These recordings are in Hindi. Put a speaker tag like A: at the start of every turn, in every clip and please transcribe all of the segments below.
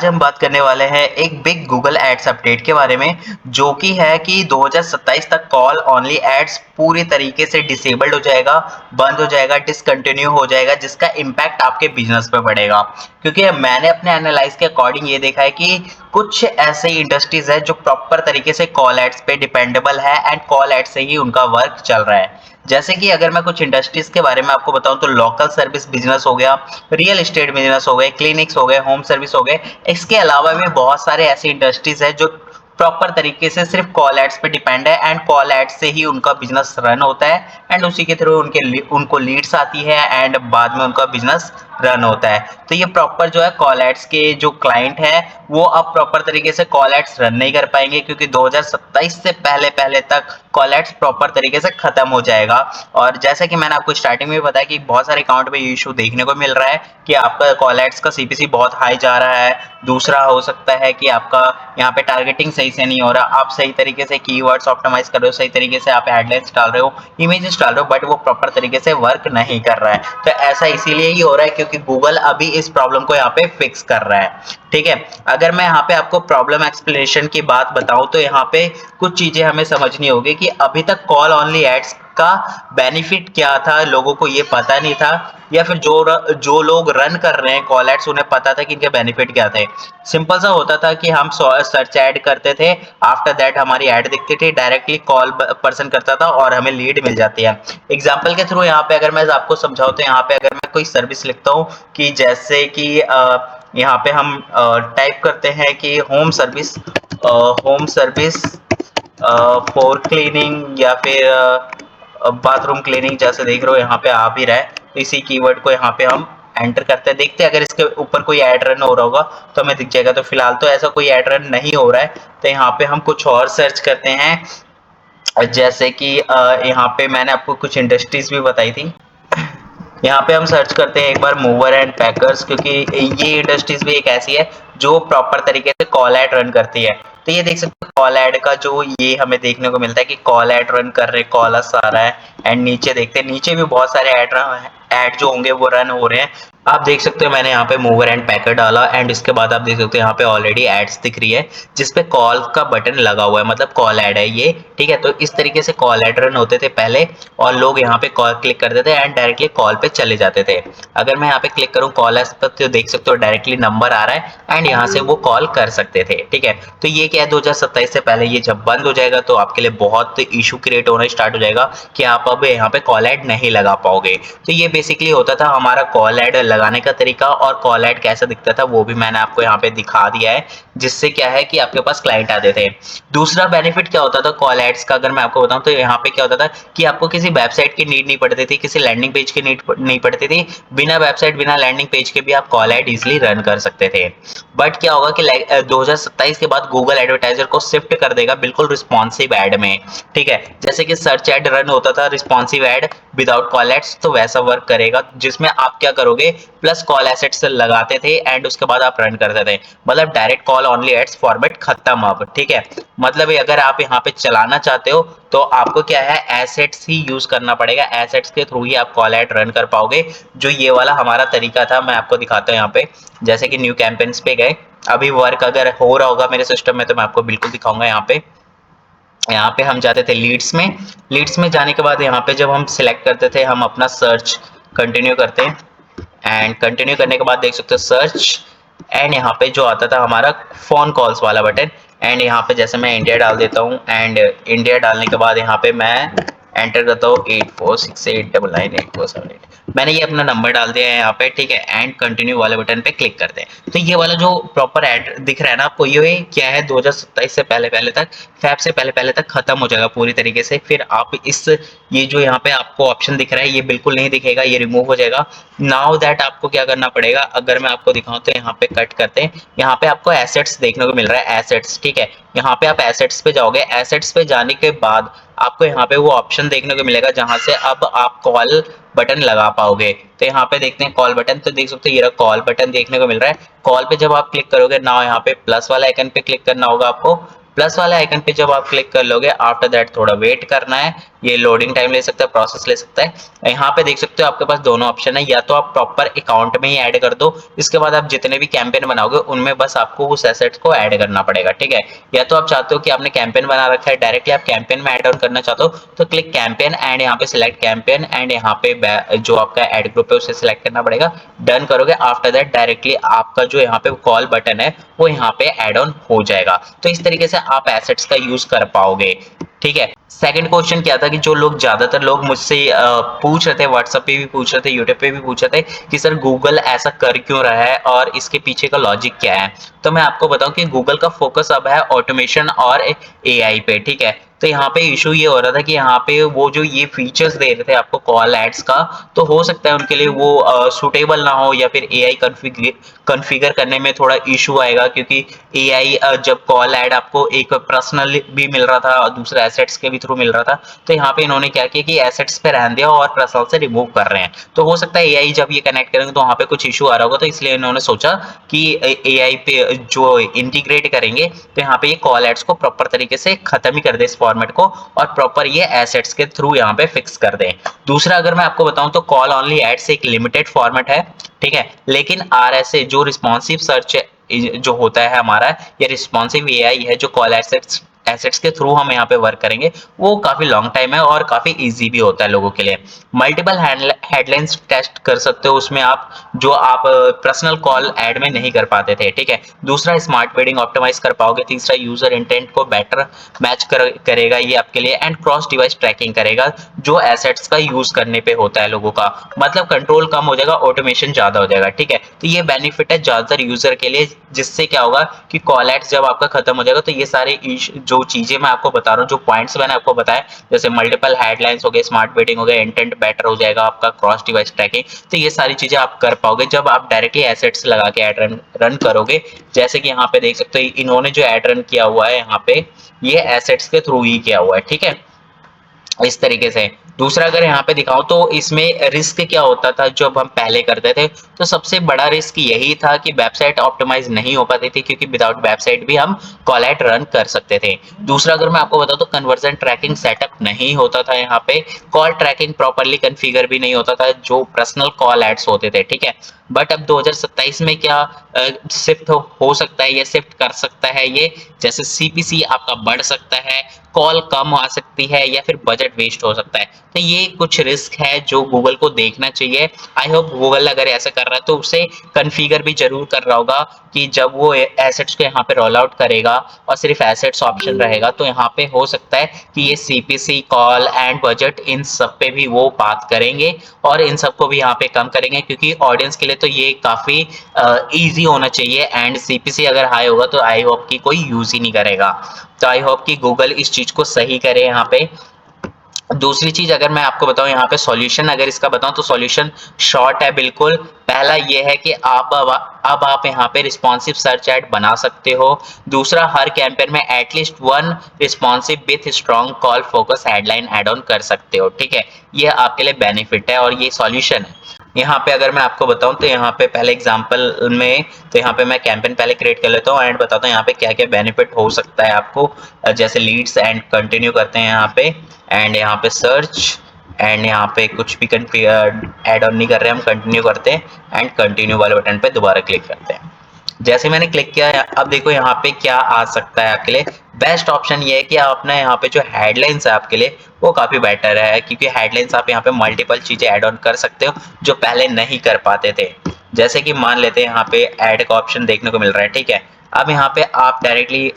A: आज हम बात करने वाले हैं एक बिग गूगल एड्स अपडेट के बारे में, जो कि है कि 2027 तक कॉल ओनली एड्स पूरी तरीके से डिसेबल्ड हो जाएगा, बंद हो जाएगा, डिसकंटिन्यू हो जाएगा, जिसका इम्पैक्ट आपके बिजनेस पे पड़ेगा। क्योंकि मैंने अपने एनालाइज के अकॉर्डिंग ये देखा है कि कुछ ऐसे इंडस्ट्रीज है जो प्रॉपर तरीके से कॉल एड्स पे डिपेंडेबल है एंड कॉल एड्स से ही उनका वर्क चल रहा है। जैसे कि अगर मैं कुछ इंडस्ट्रीज के बारे में आपको बताऊं तो लोकल सर्विस बिजनेस हो गया, रियल एस्टेट बिजनेस हो गए, क्लिनिक्स हो गए, होम सर्विस हो गए। इसके अलावा भी बहुत सारे ऐसे इंडस्ट्रीज है जो प्रॉपर तरीके से सिर्फ कॉल एड्स पे डिपेंड है एंड कॉल एड्स से ही उनका बिजनेस रन होता है एंड उसी के थ्रू उनको लीड्स आती है एंड बाद में उनका बिजनेस रन होता है। तो ये प्रॉपर जो है कॉल एड्स के जो क्लाइंट है वो अब प्रॉपर तरीके से कॉल एड्स रन नहीं कर पाएंगे, क्योंकि 2027 से पहले पहले तक कॉल एड्स प्रॉपर तरीके से खत्म हो जाएगा। और जैसा कि मैंने आपको स्टार्टिंग में बताया कि बहुत सारे अकाउंट में ये इशू देखने को मिल रहा है कि आपका कॉल एड्स का सीपीसी बहुत हाई जा रहा है। दूसरा हो सकता है कि आपका यहाँ पे टारगेटिंग सही से नहीं हो रहा, आप सही तरीके से कीवर्ड्स ऑप्टिमाइज कर रहे हो, सही तरीके से आप हेडलाइंस डाल रहे हो, इमेजेस डाल रहे हो, बट वो प्रॉपर तरीके से वर्क नहीं कर रहा है। तो ऐसा इसीलिए ही हो रहा है क्योंकि गूगल अभी इस प्रॉब्लम को यहाँ पे फिक्स कर रहा है। ठीक है, अगर मैं यहाँ पे आपको प्रॉब्लम एक्सप्लेनेशन की बात बताऊं तो यहाँ पे कुछ चीजें हमें समझनी होगी कि अभी तक कॉल ओनली एड्स का बेनिफिट क्या था, लोगों को ये पता नहीं था, या फिर जो लोग रन कर रहे हैं कॉल एड्स उन्हें पता था कि इनके बेनिफिट क्या थे। सिंपल सा होता था कि हम सर्च ऐड करते थे, आफ्टर दैट हमारी ऐड दिखती थी, डायरेक्टली कॉल पर्सन करता था और हमें लीड मिल जाती है। एग्जाम्पल के थ्रू यहाँ पे अगर मैं आपको समझाऊं तो यहाँ पे अगर मैं कोई सर्विस लिखता हूँ कि जैसे कि यहाँ पे हम टाइप करते हैं कि होम सर्विस फॉर क्लीनिंग या फिर बाथरूम क्लीनिंग, जैसे देख रहे हो यहाँ पे आ भी रहा है। तो इसी कीवर्ड को यहाँ पे हम एंटर करते हैं, देखते हैं अगर इसके ऊपर कोई ऐड रन हो रहा होगा तो हमें दिख जाएगा। तो फिलहाल तो ऐसा कोई ऐड रन नहीं हो रहा है, तो यहाँ पे हम कुछ और सर्च करते हैं। जैसे कि यहाँ पे मैंने आपको कुछ इंडस्ट्रीज भी बताई थी। यहाँ पे हम सर्च करते हैं एक बार मूवर एंड पैकर्स, क्योंकि ये इंडस्ट्रीज भी एक ऐसी है जो प्रॉपर तरीके से कॉल ऐड रन करती है। तो ये देख सकते हो कॉल ऐड का जो ये हमें देखने को मिलता है कि कॉल ऐड रन कर रहे, कॉलर्स आ रहा है एंड नीचे देखते हैं, नीचे भी बहुत सारे ऐड जो होंगे वो रन हो रहे हैं। आप देख सकते हो मैंने यहाँ पे मूवर एंड पैकर डाला एंड इसके बाद आप देख सकते हो यहाँ पे ऑलरेडी एड्स दिख रही है जिसपे कॉल का बटन लगा हुआ है, मतलब कॉल ऐड है ये। ठीक है, तो इस तरीके से कॉल ऐड रन होते थे पहले और लोग यहाँ पे कॉल क्लिक करते थे एंड डायरेक्टली कॉल पे चले जाते थे। अगर मैं यहाँ पे क्लिक करूँ कॉल एस पर तो देख सकते हो डायरेक्टली नंबर आ रहा है एंड यहाँ से वो कॉल कर सकते थे। ठीक है, तो ये क्या है 2027 से पहले ये जब बंद हो जाएगा तो आपके लिए बहुत इशू क्रिएट होना स्टार्ट हो जाएगा कि आप अब यहाँ पे कॉल ऐड नहीं लगा पाओगे। तो ये बेसिकली होता था हमारा कॉल ऐड लगाने का तरीका, और कॉल ऐड कैसा दिखता था वो भी मैंने आपको यहाँ पे दिखा दिया है, जिससे क्या है कि आपके पास क्लाइंट आते थे। दूसरा बेनिफिट क्या होता था कॉल एड्स का अगर मैं आपको बताऊं तो यहाँ पे क्या होता था कि आपको किसी वेबसाइट की नीड नहीं पड़ती थी, किसी लैंडिंग पेज की नीड नहीं पड़ती थी। बिना वेबसाइट बिना लैंडिंग पेज के भी आप कॉल ऐड इजिली रन कर सकते थे। बट क्या होगा कि 2027 के बाद गूगल एडवर्टाइजर को शिफ्ट कर देगा बिल्कुल रिस्पॉन्सिव एड में। ठीक है, जैसे कि सर्च एड रन होता था responsive ad without call ads, तो वैसा वर्क करेगा जिसमें आप क्या करोगे प्लस कॉल एसेट्स लगाते थे एंड उसके बाद आप रन करते थे, मतलब direct call only ads format खत्म अब। ठीक है, मतलब अगर आप यहाँ पे चलाना चाहते हो तो आपको क्या है एसेट्स ही यूज करना पड़ेगा, एसेट्स के थ्रू ही आप कॉल ऐड रन कर पाओगे। जो ये वाला हमारा तरीका था मैं आपको दिखाता हूँ यहाँ पे, जैसे कि न्यू कैंपेन्स पे गए, अभी वर्क अगर हो रहा होगा मेरे सिस्टम में तो मैं आपको बिल्कुल दिखाऊंगा। यहाँ पे हम जाते थे लीड्स में जाने के बाद यहाँ पे जब हम सिलेक्ट करते थे हम अपना सर्च कंटिन्यू करते हैं एंड कंटिन्यू करने के बाद देख सकते हो सर्च एंड यहाँ पे जो आता था हमारा फोन कॉल्स वाला बटन एंड यहाँ पे जैसे मैं इंडिया डाल देता हूँ एंड इंडिया डालने के बाद यहाँ पे मैं एंटर करता हूँ 8468998478। मैंने ये अपना नंबर डाल दिया है यहाँ पे। ठीक है, एंड कंटिन्यू वाले बटन पे क्लिक करते हैं तो ये वाला जो प्रॉपर ऐड दिख रहा है ना आपको, ये क्या है 2027 से पहले पहले तक, फैब से पहले पहले तक खत्म हो जाएगा पूरी तरीके से। फिर आप इस ये जो यहाँ पे आपको ऑप्शन दिख रहा है ये बिल्कुल नहीं दिखेगा, ये रिमूव हो जाएगा। नाउ दैट आपको क्या करना पड़ेगा, अगर मैं आपको दिखाऊं तो यहाँ पे कट करते हैं, यहाँ पे आपको एसेट्स देखने को मिल रहा है एसेट्स। ठीक है, यहाँ पे आप एसेट्स पे जाओगे, एसेट्स पे जाने के बाद आपको यहाँ पे वो ऑप्शन देखने को मिलेगा जहां से अब आप कॉल बटन लगा पाओगे। तो यहाँ पे देखते हैं कॉल बटन, तो देख सकते हो ये कॉल बटन देखने को मिल रहा है। कॉल पे जब आप क्लिक करोगे ना यहाँ पे प्लस वाला आइकन पे क्लिक करना होगा आपको। प्लस वाले आइकन पे जब आप क्लिक कर लोगे आफ्टर दैट थोड़ा वेट करना है, ये लोडिंग टाइम ले सकता है, प्रोसेस ले सकता है। यहाँ पे देख सकते हो आपके पास दोनों ऑप्शन है, या तो आप प्रॉपर अकाउंट में ही ऐड कर दो, इसके बाद आप जितने भी कैंपेन बनाओगे उनमें बस आपको उस एसेट्स को ऐड करना पड़ेगा, ठीक है। या तो आप चाहते हो कि आपने कैंपेन बना रखा है, डायरेक्टली आप कैंपेन में ऐड ऑन करना चाहते हो, तो क्लिक कैंपेन एंड यहाँ पे सिलेक्ट कैंपेन एंड यहाँ पे जो आपका ऐड ग्रुप है उसे सिलेक्ट करना पड़ेगा। डन करोगे, आफ्टर दैट डायरेक्टली आपका जो यहाँ पे कॉल बटन है वो यहाँ पे ऐड ऑन हो जाएगा। तो इस तरीके से आप एसेट्स का यूज कर पाओगे, ठीक है। सेकंड क्वेश्चन क्या था कि जो लोग ज्यादातर लोग मुझसे पूछ रहे थे, व्हाट्सएप पे भी पूछ रहे थे, यूट्यूब पे भी पूछ रहे थे कि सर गूगल ऐसा कर क्यों रहा है और इसके पीछे का लॉजिक क्या है। तो मैं आपको बताऊं कि गूगल का फोकस अब है ऑटोमेशन और एआई पे, ठीक है। तो यहाँ पे इशू ये हो रहा था कि यहाँ पे वो जो ये फीचर्स दे रहे थे आपको कॉल एड्स का, तो हो सकता है उनके लिए वो सुटेबल ना हो, या फिर एआई कॉन्फ़िगर करने में थोड़ा इशू आएगा, क्योंकि एआई जब कॉल ऐड आपको एक पर्सनल भी मिल रहा था और दूसरे एसेट्स के भी थ्रू मिल रहा था, तो यहाँ पे इन्होंने क्या किया कि एसेट्स पे रहने दिया और पर्सनल से रिमूव कर रहे हैं। तो हो सकता है एआई जब ये कनेक्ट करेंगे तो वहाँ पे कुछ इशू आ रहा होगा, तो इसलिए इन्होंने सोचा कि एआई पे जो इंटीग्रेट करेंगे तो यहाँ पे ये कॉल एड्स को प्रॉपर तरीके से खत्म ही कर दे इस फॉर्मेट को, और प्रॉपर ये एसेट्स के थ्रू यहाँ पे फिक्स कर दें। दूसरा अगर मैं आपको बताऊं तो कॉल ओनली एड्स एक लिमिटेड फॉर्मेट है, ठीक है। लेकिन आरएसए जो रिस्पॉन्सिव सर्च जो होता है हमारा, या रिस्पॉन्सिव एआई है जो कॉल एसेट्स एसेट्स के थ्रू हम यहाँ पे वर्क करेंगे, वो काफी लॉन्ग टाइम है और काफी इजी भी होता है लोगों के लिए। मल्टीपल हेडलाइंस टेस्ट कर सकते हो उसमें आप, जो आप पर्सनल कॉल ऐड में नहीं कर पाते थे, ठीक है। दूसरा स्मार्ट बिडिंग ऑप्टिमाइज कर पाओगे। तीसरा यूजर इंटेंट को बेटर मैच करेगा ये आपके लिए, एंड क्रॉस डिवाइस ट्रैकिंग करेगा जो एसेट्स का यूज करने पे होता है लोगों का, मतलब कंट्रोल कम हो जाएगा, ऑटोमेशन ज्यादा हो जाएगा, ठीक है। तो ये बेनिफिट है ज्यादातर यूजर के लिए, जिससे क्या होगा कि कॉल एड्स जब आपका खत्म हो जाएगा तो ये सारे जो चीजें मैं आपको बता रहा हूँ, जो पॉइंट्स मैंने आपको बताया, जैसे मल्टीपल हेडलाइंस हो गए, स्मार्ट बिडिंग हो गया, इंटेंट बेटर हो जाएगा आपका, क्रॉस डिवाइस ट्रैकिंग, तो ये सारी चीजें आप कर पाओगे जब आप डायरेक्टली एसेट्स लगा के एड रन करोगे। जैसे कि यहाँ पे देख सकते हो इन्होंने जो एड रन किया हुआ है यहाँ पे, ये एसेट्स के थ्रू ही किया हुआ है, ठीक है, इस तरीके से। दूसरा अगर यहाँ पे दिखाऊं तो इसमें रिस्क क्या होता था जब हम पहले करते थे, तो सबसे बड़ा रिस्क यही था कि वेबसाइट ऑप्टिमाइज नहीं हो पाती थी, क्योंकि विदाउट वेबसाइट भी हम कॉल एड रन कर सकते थे। दूसरा अगर मैं आपको बताऊं तो कन्वर्जन ट्रैकिंग सेटअप नहीं होता था यहाँ पे, कॉल ट्रैकिंग प्रॉपरली कन्फिगर भी नहीं होता था जो पर्सनल कॉल एड्स होते थे, ठीक है। बट अब 2027 में क्या शिफ्ट हो सकता है, ये शिफ्ट कर सकता है ये, जैसे सीपीसी आपका बढ़ सकता है, कॉल कम आ सकती है, या फिर बजट वेस्ट हो सकता है। तो ये कुछ रिस्क है जो गूगल को देखना चाहिए। आई होप गूगल अगर ऐसा कर रहा है तो उसे कन्फिगर भी जरूर कर रहा होगा कि जब वो एसेट्स को यहाँ पे रोल आउट करेगा और सिर्फ एसेट्स ऑप्शन रहेगा, तो यहाँ पे हो सकता है कि ये सीपीसी, कॉल एंड बजट, इन सब पे भी वो बात करेंगे और इन सबको भी यहाँ पे कम करेंगे, क्योंकि ऑडियंस के लिए तो ये काफी इजी होना चाहिए, एंड सीपीसी अगर हाई होगा तो आई होप कि कोई यूज ही नहीं करेगा। तो आई होप कि गूगल इस चीज को सही करे यहाँ पे। दूसरी चीज अगर मैं आपको बताऊं यहाँ पे सॉल्यूशन अगर इसका बताऊं तो सॉल्यूशन शॉर्ट है बिल्कुल। पहला ये है कि अब आप यहाँ पे रिस्पॉन्सिव सर्च एड बना सकते हो। दूसरा, हर कैंपेन में at least one responsive with strong call focus headline ad on कर सकते हो, ठीक है। ये आपके लिए बेनिफिट है और ये सॉल्यूशन है। यहाँ पे अगर मैं आपको बताऊं तो यहाँ पे पहले एग्जांपल में, तो यहाँ पे मैं कैंपेन पहले क्रिएट कर लेता हूँ एंड बताता हूँ यहाँ पे क्या क्या बेनिफिट हो सकता है आपको। जैसे लीड्स एंड कंटिन्यू करते हैं यहाँ पे, एंड यहाँ पे सर्च, एंड यहाँ पे कुछ भी ऐड ऑन नहीं कर रहे, हम कंटिन्यू करते हैं एंड कंटिन्यू वाले बटन पे दोबारा क्लिक करते हैं। जैसे मैंने क्लिक किया, अब देखो यहाँ पे क्या आ सकता है आपके लिए। बेस्ट ऑप्शन ये है कि आप अपना यहाँ पे जो हेडलाइंस है आपके लिए वो काफी बेटर है, क्योंकि हेडलाइंस आप यहाँ पे मल्टीपल चीजें ऐड ऑन कर सकते हो जो पहले नहीं कर पाते थे। जैसे कि मान लेते हैं यहाँ पे ऐड का ऑप्शन देखने को मिल रहा है, ठीक है। अब यहाँ पे आप डायरेक्टली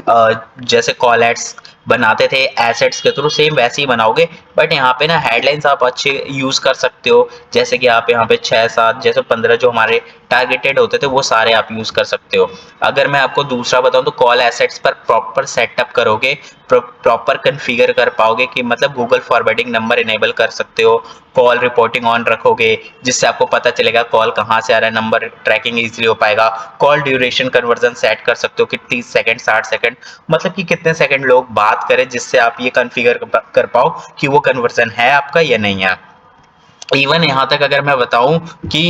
A: जैसे कॉल एड्स बनाते थे एसेट्स के थ्रू, सेम वैसे ही बनाओगे, बट यहाँ पे ना हेडलाइंस आप अच्छे यूज कर सकते हो। जैसे कि आप यहाँ पे 6 7 जैसे 15 जो हमारे टारगेटेड होते थे वो सारे आप यूज कर सकते हो। अगर मैं आपको दूसरा बताऊं तो कॉल एसेट्स पर प्रॉपर सेटअप करोगे, प्रॉपर कन्फिगर कर पाओगे कि मतलब गूगल फॉरवर्डिंग नंबर इनेबल कर सकते हो, कॉल रिपोर्टिंग ऑन रखोगे जिससे आपको पता चलेगा कॉल कहाँ से आ रहा है, नंबर ट्रैकिंग इजीली हो पाएगा। कॉल ड्यूरेशन कन्वर्जन सेट कर सकते हो कि 30 सेकंड 60 सेकंड, मतलब कि कितने सेकंड लोग बात करें, जिससे आप ये कन्फिगर कर पाओ कि वो कन्वर्जन है आपका या नहीं है। इवन यहाँ तक अगर मैं बताऊं कि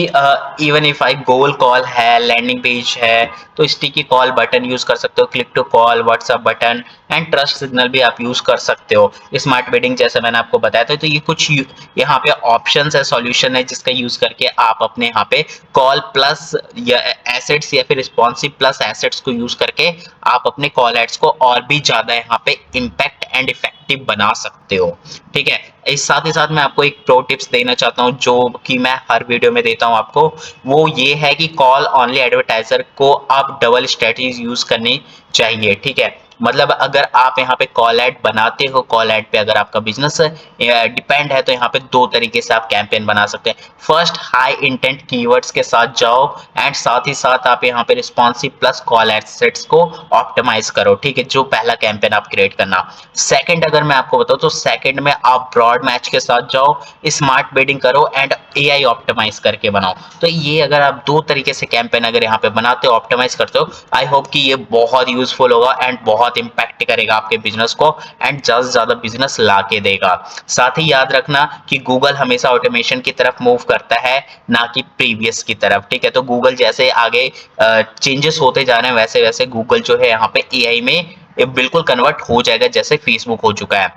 A: even if I goal call है, लैंडिंग पेज है, तो स्टिकी कॉल बटन यूज कर सकते हो, click to call, WhatsApp button and trust signal भी आप यूज कर सकते हो। स्मार्ट बिडिंग जैसे मैंने आपको बताया था, तो ये कुछ यहाँ पे ऑप्शंस है, सॉल्यूशन है, जिसका यूज करके आप अपने यहाँ पे कॉल प्लस या एसेट्स या फिर रिस्पॉन्सिव प्लस एसेट्स को यूज करके आप अपने कॉल एड्स को और भी ज्यादा यहाँ पे इम्पैक्ट एंड इफेक्टिव बना सकते हो। ठीक है, इस साथ ही साथ मैं आपको एक प्रो टिप्स देना चाहता हूँ जो कि मैं हर वीडियो में देता हूँ आपको। वो ये है कि कॉल ऑनली एडवर्टाइजर को आप डबल स्ट्रेटजीज यूज करनी चाहिए। ठीक है, मतलब अगर आप यहाँ पे कॉल ऐड बनाते हो, कॉल ऐड पे अगर आपका बिजनेस डिपेंड है, तो यहाँ पे दो तरीके से आप कैंपेन बना सकते हैं। फर्स्ट, हाई इंटेंट कीवर्ड्स के साथ जाओ एंड साथ ही साथ आप यहाँ पे रिस्पॉन्सिव प्लस कॉल एसेट्स को ऑप्टिमाइज करो। ठीक है, जो पहला कैंपेन आप क्रिएट करना। सेकंड अगर मैं आपको बताऊं तो सेकंड में आप ब्रॉड मैच के साथ जाओ, स्मार्ट बिडिंग करो एंड एआई ऑप्टिमाइज करके बनाओ। तो ये अगर आप दो तरीके से कैंपेन अगर यहाँ पे बनाते हो, ऑप्टिमाइज करते हो, आई होप कि ये बहुत यूजफुल होगा एंड बहुत इंपैक्ट करेगा आपके बिजनेस को एंड ज्यादा से ज्यादा बिजनेस ला के देगा। साथ ही याद रखना कि गूगल हमेशा ऑटोमेशन की तरफ मूव करता है, ना कि प्रीवियस की तरफ। ठीक है, तो गूगल जैसे आगे चेंजेस होते जा रहे हैं, वैसे वैसे गूगल जो है यहाँ पे एआई में ये बिल्कुल कन्वर्ट हो जाएगा, जैसे फेसबुक हो चुका है।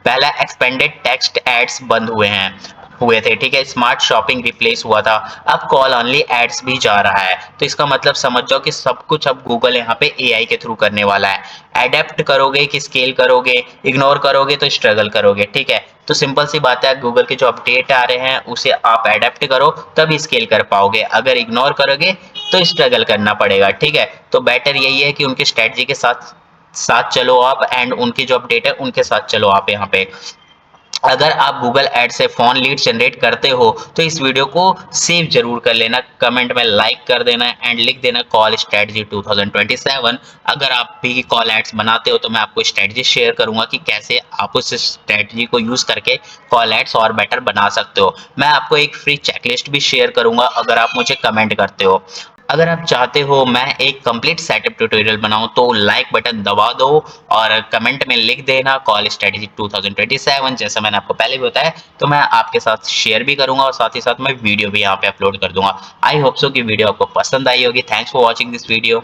A: पहला एक्सपेंडेड टेक्स्ट एड्स बंद हुए थे। ठीक है, स्मार्ट शॉपिंग रिप्लेस हुआ था, अब कॉल ऑनली एड्स भी जा रहा है। तो इसका मतलब समझ जाओ कि सब कुछ अब गूगल यहाँ पे एआई के थ्रू करने वाला है। एडेप्ट करोगे कि स्केल करोगे, इग्नोर करोगे तो स्ट्रगल करोगे। ठीक है, तो सिंपल सी बात है, गूगल के जो अपडेट आ रहे हैं उसे आप एडेप्ट करो, तभी स्केल कर पाओगे। अगर इग्नोर करोगे तो स्ट्रगल करना पड़ेगा। ठीक है, तो बेटर यही है कि उनकी स्ट्रेटजी के साथ साथ चलो आप एंड उनकी जो अपडेट है उनके साथ चलो आप। यहाँ पे अगर आप गूगल एड से फोन लीड जनरेट करते हो तो इस वीडियो को सेव जरूर कर लेना, कमेंट में लाइक कर देना एंड लिख देना कॉल स्ट्रेटजी 2027। अगर आप भी कॉल एड्स बनाते हो तो मैं आपको स्ट्रेटजी शेयर करूंगा कि कैसे आप उस स्ट्रेटजी को यूज करके कॉल एड्स और बेटर बना सकते हो। मैं आपको एक फ्री चेकलिस्ट भी शेयर करूंगा अगर आप मुझे कमेंट करते हो। अगर आप चाहते हो मैं एक कंप्लीट सेटअप ट्यूटोरियल बनाऊं तो लाइक बटन दबा दो और कमेंट में लिख देना कॉल स्ट्रेटजी 2027, जैसा मैंने आपको पहले भी बताया। तो मैं आपके साथ शेयर भी करूंगा और साथ ही साथ मैं वीडियो भी यहाँ पे अपलोड कर दूंगा। आई होप सो कि वीडियो आपको पसंद आई होगी। Thanks for watching this video.